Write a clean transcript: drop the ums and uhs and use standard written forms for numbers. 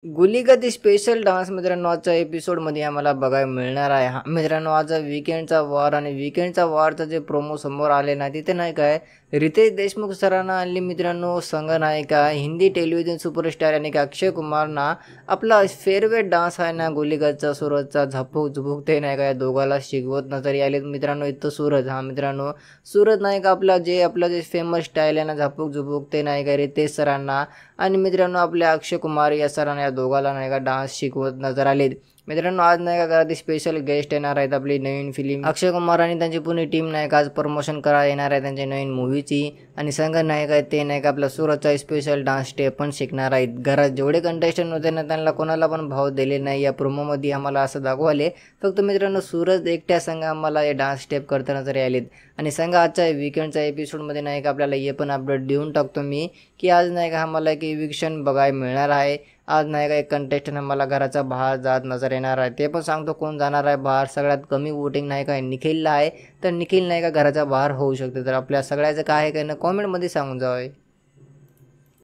गुलीगत special dance मित्रांनो आजच्या एपिसोडमध्ये आम्हाला बघायला मिळणार आहे. हा मित्रांनो आजचा वीकेंडचा वॉर आणि वीकेंडचा वॉरचा जे प्रोमो समोर आले ना तिथे नाही काय रितेश देशमुख सरांना आणली मित्रांनो संघ नाही का हिंदी टेलिव्हिजन सुपरस्टार आणि का अक्षय कुमारना आपला फेवरेट डान्स आहे ना गुलीगतचा सूरजचा झपक झुपूक ते नाही का दोघाला शिकवत नजर आले मित्रांनो. इथं सूरज हा मित्रांनो सूरज नाही का आपला जे फेमस स्टाईल आहे ना झपक झुपूक ते नाही का रितेश सरांना आणि मित्रांनो आपल्या अक्षय कुमार या सरांना या दोघाला नाही का डान्स शिकवत नजर आलेत. मित्रांनो आज नाही का घरात स्पेशल गेस्ट येणार आहेत आपली नवीन फिल्म अक्षय कुमार आणि त्यांची पूर्ण टीम नाही का आज प्रमोशन करायला येणार आहे त्यांच्या नवीन मूवीची आणि संघ नाही का ते नाही का आपला सूरजचा स्पेशल डान्स स्टेप पण शिकणार आहेत. घरात जेवढे कंटेस्टंट होते ना त्यांना कोणाला पण भाव दिले नाही या प्रोमोमध्ये आम्हाला असं दाखवले. फक्त मित्रांनो सूरज एकट्या संघ आम्हाला हे डान्स स्टेप करताना तरी आलेत आणि संघ आजच्या वीकेंडच्या एपिसोडमध्ये नाही का आपल्याला हे पण अपडेट देऊन टाकतो मी की आज नाही का आम्हाला एक इविक्शन बघायला मिळणार आहे. आज नाही का एक कंटेस्टंट आम्हाला घराच्या बाहेर जात नजर येणार आहे. ते पण सांगतो कोण जाणार आहे बाहेर. सगळ्यात कमी वोटिंग नाही का निखिलला आहे तर निखिल नाही का घराच्या बाहेर होऊ शकते. तर आपल्या सगळ्याचं काय आहे काय ना कॉमेंटमध्ये सांगून जावं.